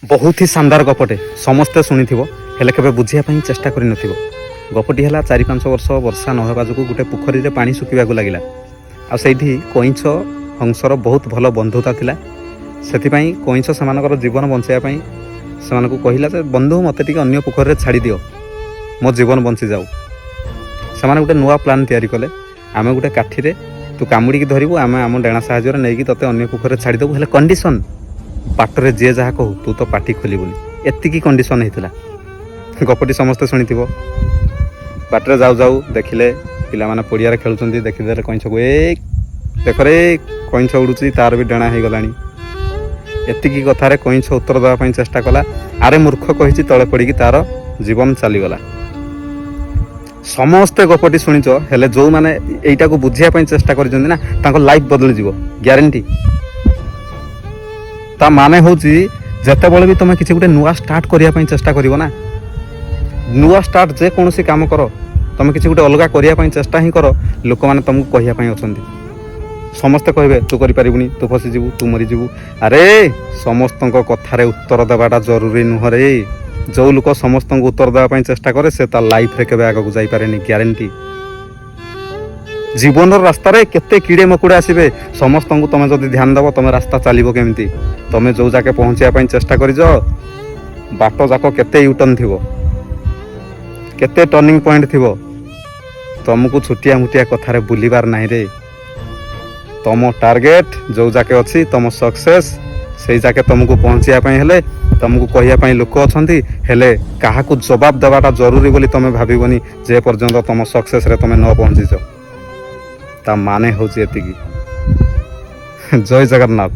बहुत ही शानदार गपटे समस्ते शुणी हेले केबे बुझिया पई चेष्टा करि नथिबो। गपटी हला 4-5 वर्ष वर्षा न हेबा जोगु गुटे पोखरी रे पानी सुकिबागु लागिला। आ सेठी कइंछ हंसर बहुत भल बंधुता थिला। सेति पई कइंछ समानकर जीवन बंचाया पई समानकु कहिला जे बंधु मते टिके अन्य पोखरी रे छाड़ी दियो, मो जीवन बंची जाऊ। समाने गुटे नुवा प्लान तयारी कले। आमे गुटे काठी रे तू कामुडी की धरिबो, आमे आम डेणा साहाଯ୍य रे नेकी तते अन्य पोखरी रे छाड़ी देबो। हेले कंडीशन बाटरे जे जहा कहू तू तो पाटी खोलिबुनी, एतिकी कंडीशन हेतिला। गपटी समस्ते शुणिथिबो। बाटरे जाऊ जाऊ देखिले पिला माने पड़िया रे खेलुचंदी, देखिदेले कइंछ को ए देख रे कइंछ उडुची, तार भी डेणा हे गलानी। एतिकी कथा रे कइंछ उत्तर देबा पई चेष्टा कला। आरे मूर्ख कहिची तळे पड़ी की तार जीवन चली गला। समस्ते गपटी शुणिच, हेले जो माने एइटा को बुझिया पई चेष्टा करिसंदी ना, तांको लाइफ बदली जीवो ग्यारंटी। ता माने होची जते बळे भी तमे किछि गुटे नुवा स्टार्ट करिया पई चेष्टा करिवो ना, नुवा स्टार्ट जे कोनोसी काम करो, तमे किछि गुटे अलगा करिया पई चेष्टा ही करो, लोक माने तुमको कहिया पई अछंती। समस्ते कहबे तू करि परिबुनी, तू फसी जीवु, तू मरि जीवु। अरे समस्तंको कथारे उत्तर देबाटा जरूरी नुह रे। जो लोक समस्तंको उत्तर देबा पई चेष्टा करे से ता लाइफ रे केबे आगु जाई पारेनी ग्यारंटी। जीवन रास्ता रे केते कीड़े मकुड़े आसीबे, समस्तंको तमे जदि ध्यान देबो तमे रास्ता चलिबो केमती। तमे जो जाके पहुंचिया पई चेष्टा करिजो, बाटो जाको केते यूटर्न थिबो, केते टर्निंग पॉइंट थिबो। तुमको छुटिया मुटिया कथारे बुलिबार नाही रे। तम टार्गेट जो जाके अछि, तम सक्सेस सेई जाके तुमको पहुंचिया पई हेले तुमको कहिया पई लोक अछंती, हेले काहाकू जवाब देबाटा जरूरी बोली तमे भाबिबनी जे पर्यंत तम सक्सेस रे तमे न पहुंचिजो। ता माने होची एतिकी। जय जगन्नाथ।